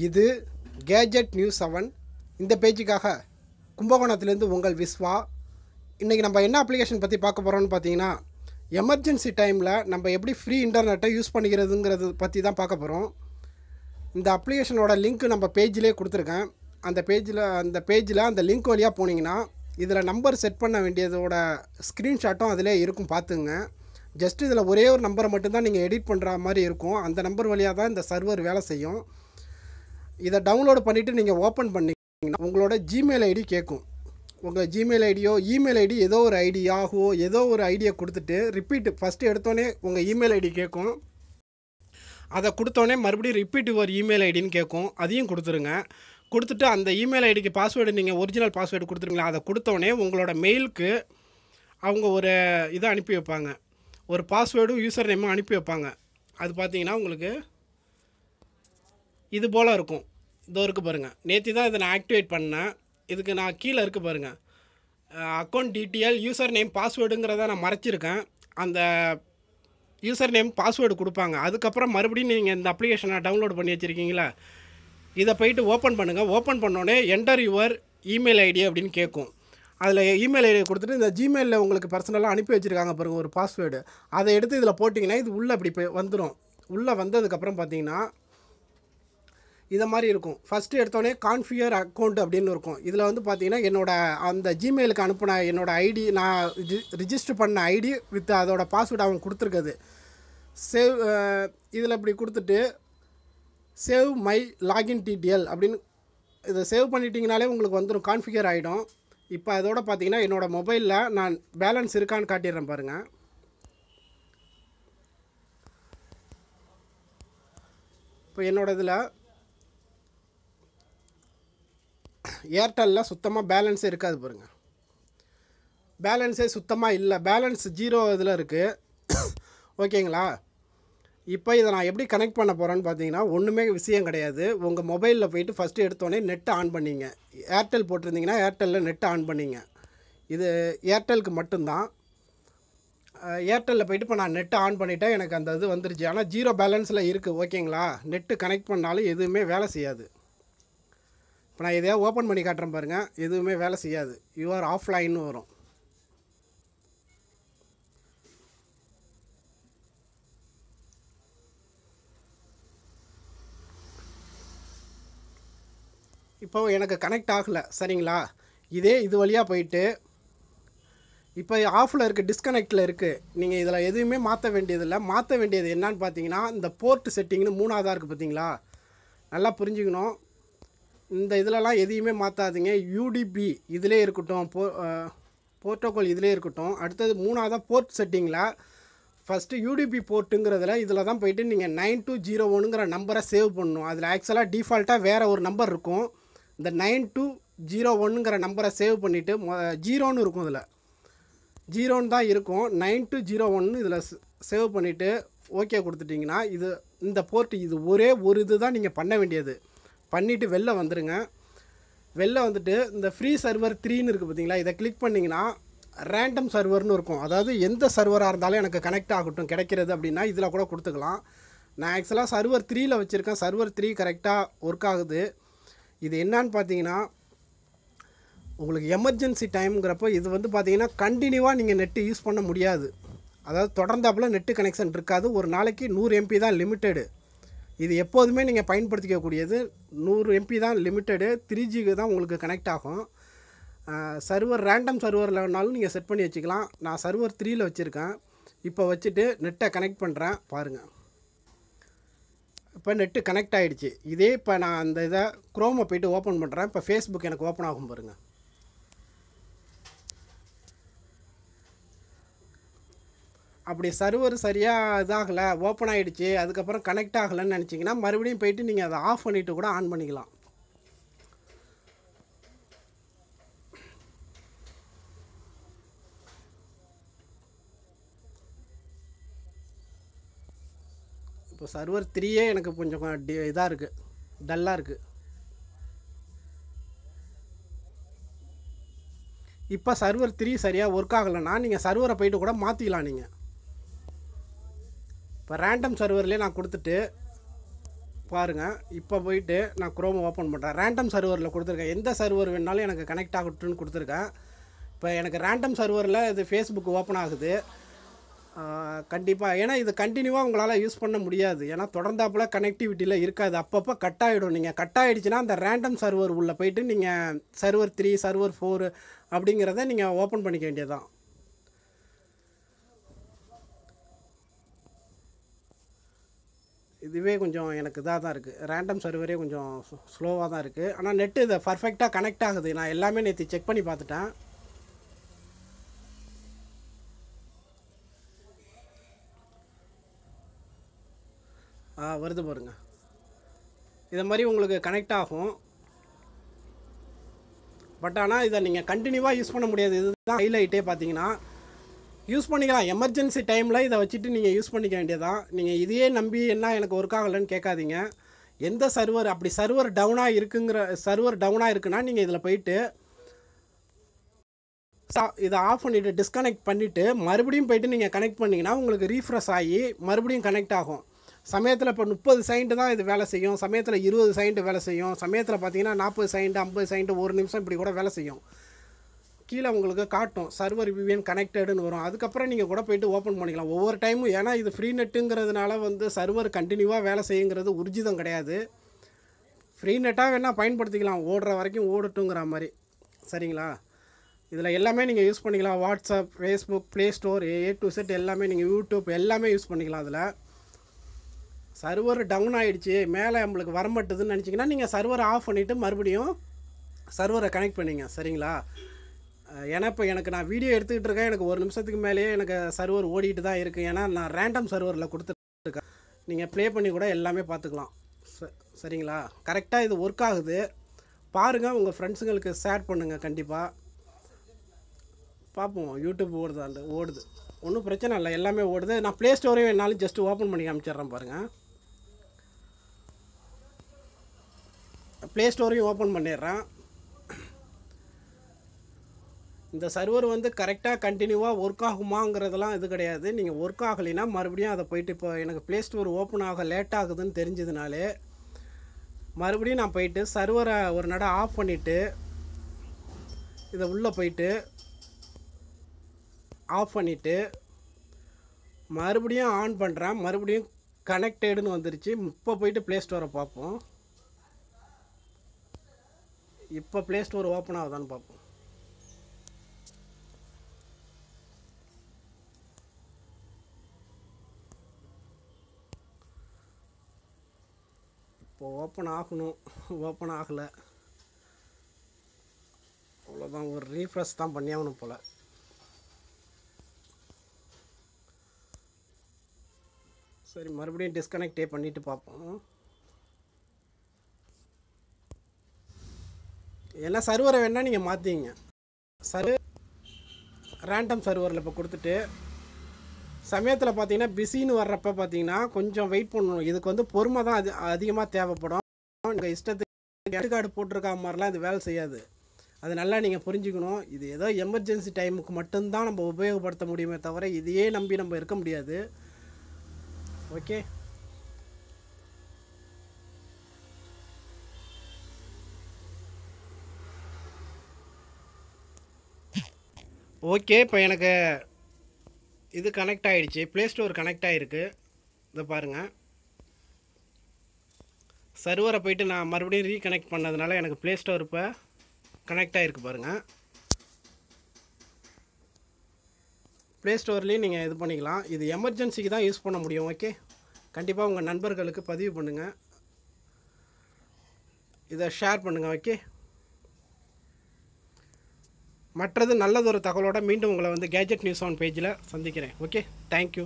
இது gadget news 7. இந்த பேஜுக்காக கும்பகோணத்துலேருந்து உங்கள் விஸ்வா. இன்றைக்கி நம்ம என்ன அப்ளிகேஷன் பற்றி பார்க்க போகிறோம்னு பார்த்தீங்கன்னா, எமர்ஜென்சி டைமில் நம்ம எப்படி ஃப்ரீ இன்டர்நெட்டை யூஸ் பண்ணிக்கிறதுங்கிறது பற்றி தான் பார்க்க போகிறோம். இந்த அப்ளிகேஷனோட லிங்க் நம்ம பேஜிலே கொடுத்துருக்கேன். அந்த பேஜில் அந்த லிங்க் வழியாக போனீங்கன்னா இதில் நம்பர் செட் பண்ண வேண்டியதோட ஸ்க்ரீன்ஷாட்டும் அதிலே இருக்கும், பார்த்துங்க. ஜஸ்ட் இதில் ஒரே ஒரு நம்பரை மட்டும்தான் நீங்கள் எடிட் பண்ணுற மாதிரி இருக்கும். அந்த நம்பர் வழியாக தான் இந்த சர்வர் வேலை செய்யும். இதை டவுன்லோடு பண்ணிவிட்டு நீங்கள் ஓப்பன் பண்ணிங்கன்னா உங்களோட ஜிமெயில் ஐடி கேட்கும். உங்கள் ஜிமெயில் ஐடியோ இமெயில் ஐடி ஏதோ ஒரு ஐடி யாகோ ஏதோ ஒரு ஐடியை கொடுத்துட்டு ரிப்பீட் ஃபஸ்ட்டு எடுத்தோடனே உங்கள் இமெயில் ஐடி கேட்கும். அதை கொடுத்தோடனே மறுபடியும் ரிப்பீட் யுவர் இமெயில் ஐடின்னு கேட்கும். அதையும் கொடுத்துருங்க. கொடுத்துட்டு அந்த இமெயில் ஐடிக்கு பாஸ்வேர்டு நீங்கள் ஒரிஜினல் பாஸ்வேர்டு கொடுத்துருங்களா, அதை கொடுத்தோடனே உங்களோட மெயிலுக்கு அவங்க ஒரு இதை அனுப்பி வைப்பாங்க. ஒரு பாஸ்வேர்டும் யூசர் நேமும் அனுப்பி வைப்பாங்க. அது பார்த்தீங்கன்னா உங்களுக்கு இது போல் இருக்கும். இதோ இருக்குது பாருங்கள். நேற்று தான் இதை நான் ஆக்டிவேட் பண்ணேன். இதுக்கு நான் கீழே இருக்குது பாருங்கள், அக்கௌண்ட் டீட்டெயில் யூசர் நேம் பாஸ்வேர்டுங்கிறத நான் மறைச்சிருக்கேன். அந்த யூசர் நேம் பாஸ்வேர்டு கொடுப்பாங்க. அதுக்கப்புறம் மறுபடியும் நீங்கள் இந்த அப்ளிகேஷனை டவுன்லோட் பண்ணி வச்சுருக்கீங்களா, இதை போய்ட்டு ஓப்பன் பண்ணுங்கள். ஓப்பன் பண்ணோடனே என்டர் யுவர் இமெயில் ஐடி அப்படின்னு கேட்கும். அதில் இமெயில் ஐடியை கொடுத்துட்டு இந்த ஜிமெயிலில் உங்களுக்கு பர்சனலாக அனுப்பி வச்சுருக்காங்க பாருங்கள் ஒரு பாஸ்வேர்டு, அதை எடுத்து இதில் போட்டிங்கன்னா இது உள்ளே அப்படி வந்துடும். உள்ளே வந்ததுக்கப்புறம் பார்த்தீங்கன்னா இதை மாதிரி இருக்கும். ஃபஸ்ட்டு எடுத்தோடனே கான்ஃபிகர் அக்கௌண்ட் அப்படின்னு இருக்கும். இதில் வந்து பார்த்தீங்கன்னா அந்த ஜிமெயிலுக்கு அனுப்பின என்னோடய ஐடி, நான் ரிஜிஸ்டர் பண்ண ஐடி வித் அதோட பாஸ்வேர்டு அவங்க கொடுத்துருக்குது. சேவ் இதில் இப்படி கொடுத்துட்டு சேவ் மை லாகின் டீட்டெயில் அப்படின்னு இதை சேவ் பண்ணிட்டீங்கனாலே உங்களுக்கு வந்துடும், கான்ஃபிகர் ஆகிடும். இப்போ அதோட பார்த்தீங்கன்னா என்னோடய மொபைலில் நான் பேலன்ஸ் இருக்கான்னு காட்டிடுறேன் பாருங்கள். இப்போ என்னோட இதில் ஏர்டெல்லில் சுத்தமாக பேலன்ஸே இருக்காது பாருங்கள். பேலன்ஸே சுத்தமாக இல்லை, பேலன்ஸ் 0 இதில் இருக்குது. ஓகேங்களா? இப்போ இதை நான் எப்படி கனெக்ட் பண்ண போகிறேன்னு பார்த்தீங்கன்னா ஒன்றுமே விஷயம் கிடையாது. உங்கள் மொபைலில் போய்ட்டு ஃபஸ்ட்டு எடுத்தோடனே நெட்டை ஆன் பண்ணிங்க. ஏர்டெல் போட்டிருந்தீங்கன்னா ஏர்டெல்லில் நெட்டை ஆன் பண்ணிங்க. இது ஏர்டெலுக்கு மட்டும்தான். ஏர்டெல்லில் போய்ட்டு இப்போ நான் நெட்டை ஆன் பண்ணிவிட்டேன், எனக்கு அந்த இது வந்துருச்சு. ஆனால் 0 பேலன்ஸில் இருக்குது. ஓகேங்களா? நெட்டு கனெக்ட் பண்ணாலும் எதுவுமே வேலை செய்யாது. இப்போ நான் எதையாவது ஓப்பன் பண்ணி காட்டுறேன் பாருங்கள், எதுவுமே வேலை செய்யாது. யூஆர் ஆஃப்லைன்னு வரும். இப்போ எனக்கு கனெக்ட் ஆகலை, சரிங்களா? இது வழியாக போயிட்டு இப்போ ஆஃபில் இருக்குது, டிஸ்கனெக்டில் இருக்குது. நீங்கள் இதில் எதுவுமே மாற்ற வேண்டியதில்லை. மாற்ற வேண்டியது என்னான்னு பார்த்தீங்கன்னா இந்த போர்ட் செட்டிங்னு 3ஆவதாக இருக்குது பார்த்தீங்களா, நல்லா புரிஞ்சுக்கணும். இந்த இதிலலாம் எதையுமே மாற்றாதீங்க. யூடிபி இதிலே இருக்கட்டும், போர்ட்டோகால் இதிலே இருக்கட்டும். அடுத்தது 3ஆவதாக போர்ட் செட்டிங்கில் ஃபஸ்ட்டு யூடிபி போர்ட்டுங்கிறதுல இதில் தான் போய்ட்டு நீங்கள் 9201ங்கிற நம்பரை சேவ் பண்ணணும். அதில் ஆக்சுவலாக டிஃபால்ட்டாக வேறு ஒரு நம்பர் இருக்கும். இந்த 9201ங்கிற நம்பரை சேவ் பண்ணிவிட்டு 0ன்னு இருக்கும், இதில் 0ன்னு தான் இருக்கும். 9201 இதில் சேவ் பண்ணிவிட்டு ஓகே கொடுத்துட்டிங்கன்னா இந்த போர்ட் இது ஒரே ஒரு இது தான் நீங்கள் பண்ண வேண்டியது. பண்ணிவிட்டு வெளில வந்துடுங்க. வெளில வந்துட்டு இந்த ஃப்ரீ சர்வர் 3ன்னு இருக்குது பார்த்தீங்களா, இதை கிளிக் பண்ணிங்கன்னா ரேண்டம் சர்வர்னு இருக்கும். அதாவது எந்த சர்வராக இருந்தாலும் எனக்கு கனெக்ட் ஆகட்டும் கிடைக்கிறது அப்படின்னா இதில் கூட கொடுத்துக்கலாம். நான் ஆக்சுவலாக சர்வர் 3ல் வச்சுருக்கேன். சர்வர் 3 கரெக்டாக ஒர்க் ஆகுது. இது என்னான்னு பார்த்தீங்கன்னா உங்களுக்கு எமர்ஜென்சி டைம்ங்கிறப்போ இது வந்து பார்த்தீங்கன்னா கண்டினியூவாக நீங்கள் நெட்டு யூஸ் பண்ண முடியாது. அதாவது தொடர்ந்தாப்பில் நெட்டு கனெக்ஷன் இருக்காது. ஒரு நாளைக்கு 100 MB தான் லிமிட்டெடு. இது எப்போதுமே நீங்கள் பயன்படுத்திக்கக்கூடியது 100 MB தான் லிமிட்டெடு. 3G தான் உங்களுக்கு கனெக்ட் ஆகும். சர்வர் ரேண்டம் சர்வரில் வேணாலும் நீங்கள் செட் பண்ணி வச்சுக்கலாம். நான் சர்வர் 3ல் வச்சுருக்கேன். இப்போ வச்சுட்டு நெட்டை கனெக்ட் பண்ணுறேன் பாருங்கள். இப்போ நெட்டு கனெக்ட் ஆகிடுச்சு. இப்போ நான் அந்த இதை குரோமை போய்ட்டு ஓப்பன் பண்ணுறேன். இப்போ ஃபேஸ்புக் எனக்கு ஓப்பன் ஆகும் பாருங்கள். அப்படி சர்வர் சரியாக இதாகலை, ஓப்பன் ஆகிடுச்சு, அதுக்கப்புறம் கனெக்ட் ஆகலைன்னு நினச்சிங்கன்னா மறுபடியும் போய்ட்டு நீங்கள் அதை ஆஃப் பண்ணிவிட்டு கூட ஆன் பண்ணிக்கலாம். இப்போ சர்வர் 3 எனக்கு கொஞ்சம் இதாக இருக்குது, டல்லாக இருக்குது. இப்போ சர்வர் 3 சரியாக ஒர்க் ஆகலைன்னா நீங்கள் சர்வரை போய்ட்டு கூட மாற்றிக்கலாம். நீங்கள் இப்போ ரேண்டம் சர்வர்லேயே நான் கொடுத்துட்டு பாருங்கள். இப்போ போயிட்டு நான் குரோம் ஓப்பன் பண்ணுறேன். ரேண்டம் சர்வரில் கொடுத்துருக்கேன். எந்த சர்வர் வேணாலும் எனக்கு கனெக்ட் ஆகட்டுன்னு கொடுத்துருக்கேன். இப்போ எனக்கு ரேண்டம் சர்வரில் இது ஃபேஸ்புக் ஓப்பன் ஆகுது. கண்டிப்பாக ஏன்னா இது கண்டினியூவாக உங்களால் யூஸ் பண்ண முடியாது. ஏன்னா தொடர்ந்தாப்பில் கனெக்டிவிட்டியில் இருக்காது. அப்பப்போ கட் ஆகிடும். நீங்கள் கட் ஆகிடுச்சுன்னா அந்த ரேண்டம் சர்வர் உள்ளே போயிட்டு நீங்கள் சர்வர் 3 சர்வர் 4 அப்படிங்கிறத நீங்கள் ஓப்பன் பண்ணிக்க வேண்டியதுதான். இதுவே கொஞ்சம் எனக்கு இதாக தான் இருக்குது. ரேண்டம் சர்வரே கொஞ்சம் ஸ்லோவாக தான் இருக்குது. ஆனால் நெட்டு இதை பர்ஃபெக்டாக கனெக்ட் ஆகுது. நான் எல்லாமே நேற்று செக் பண்ணி பார்த்துட்டேன். வருது பாருங்க. இதை மாதிரி உங்களுக்கு கனெக்ட் ஆகும். பட் ஆனால் இதை நீங்கள் கண்டினியூவாக யூஸ் பண்ண முடியாது. இதுதான் ஹைலைட்டே. பார்த்தீங்கன்னா யூஸ் பண்ணிக்கலாம். எமர்ஜென்சி டைமில் இதை வச்சுட்டு நீங்கள் யூஸ் பண்ணிக்க வேண்டியதான். நீங்கள் இதையே நம்பி என்ன எனக்கு ஒர்க் ஆகலைன்னு கேட்காதீங்க. எந்த சர்வர் அப்படி சர்வர் டவுனாக இருக்குன்னா நீங்கள் இதில் போயிட்டு இதை ஆஃப் பண்ணிவிட்டு டிஸ்கனெக்ட் பண்ணிவிட்டு மறுபடியும் போயிட்டு நீங்கள் கனெக்ட் பண்ணிங்கன்னா உங்களுக்கு ரீஃப்ரெஷ் ஆகி மறுபடியும் கனெக்ட் ஆகும். சமயத்தில் இப்போ 30 செகண்ட் தான் இது வேலை செய்யும். சமயத்தில் 20 செகண்ட் வேலை செய்யும். சமயத்தில் பார்த்தீங்கன்னா 40 செகண்ட் 50 செகண்ட் 1 நிமிஷம் இப்படி கூட வேலை செய்யும். கீழே உங்களுக்கு காட்டும் சர்வர் VPN கனெக்டடுன்னு வரும். அதுக்கப்புறம் நீங்கள் கூட போய்ட்டு ஓப்பன் பண்ணிக்கலாம் ஒவ்வொரு டைமும். ஏன்னா இது ஃப்ரீ நெட்டுங்கிறதுனால வந்து சர்வர் கண்டினியூவாக வேலை செய்யுங்கிறது உறுதிதம் கிடையாது. ஃப்ரீ நெட்டாக வேணால் பயன்படுத்திக்கலாம், ஓடுற வரைக்கும் ஓடட்டுங்கிற மாதிரி. சரிங்களா? இதில் எல்லாமே நீங்கள் யூஸ் பண்ணிக்கலாம். WhatsApp, Facebook, play store, A to Z எல்லாமே நீங்கள் யூடியூப் எல்லாமே யூஸ் பண்ணிக்கலாம். அதில் சர்வர் டவுன் ஆகிடுச்சு, மேலே நம்மளுக்கு வரமாட்டுதுன்னு நினச்சிங்கன்னா நீங்கள் சர்வரை ஆஃப் பண்ணிவிட்டு மறுபடியும் சர்வரை கனெக்ட் பண்ணிங்க. சரிங்களா? ஏன்னா இப்போ நான் வீடியோ எடுத்துக்கிட்டு இருக்கேன். எனக்கு 1 நிமிஷத்துக்கு மேலேயே எனக்கு சர்வர் ஓடிட்டு தான் இருக்குது. ஏன்னா நான் ரேண்டம் சர்வரில் கொடுத்துருக்கேன். நீங்கள் ப்ளே பண்ணி கூட எல்லாமே பார்த்துக்கலாம். சரிங்களா? கரெக்டாக இது ஒர்க் ஆகுது. பாருங்கள், உங்கள் ஃப்ரெண்ட்ஸுங்களுக்கு ஷேர் பண்ணுங்கள். கண்டிப்பாக பார்ப்போம். யூடியூப் ஓடுது, ஒன்றும் பிரச்சனை இல்லை, எல்லாமே ஓடுது. நான் ப்ளே ஸ்டோரையும் என்னாலும் ஜஸ்ட்டு ஓப்பன் பண்ணி காமிச்சிட்றேன் பாருங்கள். ப்ளே ஸ்டோரையும் ஓப்பன் பண்ணிடுறேன். இந்த சர்வர் வந்து கரெக்டாக கண்டினியூவாக ஒர்க் ஆகுமாங்கிறதெல்லாம் இது கிடையாது. நீங்கள் ஒர்க் ஆகலைன்னா மறுபடியும் அதை போயிட்டு இப்போ எனக்கு ப்ளே ஸ்டோர் ஓப்பன் ஆக லேட் ஆகுதுன்னு தெரிஞ்சதுனாலே மறுபடியும் நான் போயிட்டு சர்வரை ஒரு நட ஆஃப் பண்ணிவிட்டு இதை உள்ளே போயிட்டு ஆஃப் பண்ணிவிட்டு மறுபடியும் ஆன் பண்ணுறேன். மறுபடியும் கனெக்டடுன்னு வந்துருச்சு. இப்போ போயிட்டு ப்ளே ஸ்டோரை பார்ப்போம். இப்போ ப்ளே ஸ்டோர் ஓப்பன் ஆகுதான்னு பார்ப்போம். இப்போ ஓப்பன் ஆகணும், ஓப்பன் ஆகலை. அவ்வளோதான், ஒரு ரீஃப்ரெஷ் தான் பண்ணியாகணும் போல். சரி, மறுபடியும் டிஸ்கனெக்டே பண்ணிவிட்டு பார்ப்போம். ஏன்னா சர்வரை வேணால் நீங்கள் மாற்றிங்க. ரேண்டம் சர்வரில் இப்போ கொடுத்துட்டு சமயத்தில் பார்த்தீங்கன்னா பிஸின்னு வர்றப்ப பார்த்தீங்கன்னா கொஞ்சம் வெயிட் பண்ணணும். இதுக்கு வந்து பொறுமை தான் அதிகமாக தேவைப்படும். உங்கள் இஷ்டத்துக்கு கார்டு போட்டிருக்கா மாதிரிலாம் இது வேலை செய்யாது. அது நல்லா நீங்கள் புரிஞ்சுக்கணும். இது ஏதோ எமர்ஜென்சி டைமுக்கு மட்டும்தான் நம்ம உபயோகப்படுத்த முடியுமே தவிர இதையே நம்பி நம்ம இருக்க முடியாது. Okay, okay. இப்போ எனக்கு இது கனெக்ட் ஆகிடுச்சு. ப்ளே ஸ்டோர் கனெக்ட் ஆகிருக்கு. இதை பாருங்கள். சர்வரை போயிட்டு நான் மறுபடியும் ரீகனெக்ட் பண்ணதுனால எனக்கு ப்ளே ஸ்டோர் இப்போ கனெக்ட் ஆகிருக்கு பாருங்கள். ப்ளே ஸ்டோர்லேயும் நீங்கள் இது பண்ணிக்கலாம். இது எமர்ஜென்சிக்கு தான் யூஸ் பண்ண முடியும். ஓகே, கண்டிப்பாக உங்கள் நண்பர்களுக்கு பதிவு பண்ணுங்கள், இதை ஷேர் பண்ணுங்கள். ஓகே, மற்றது நல்லதொரு தகவலோடு மீண்டும் உங்களை வந்து கேஜெட் நியூஸ் ஆன் பேஜில் சந்திக்கிறேன். Okay, thank you.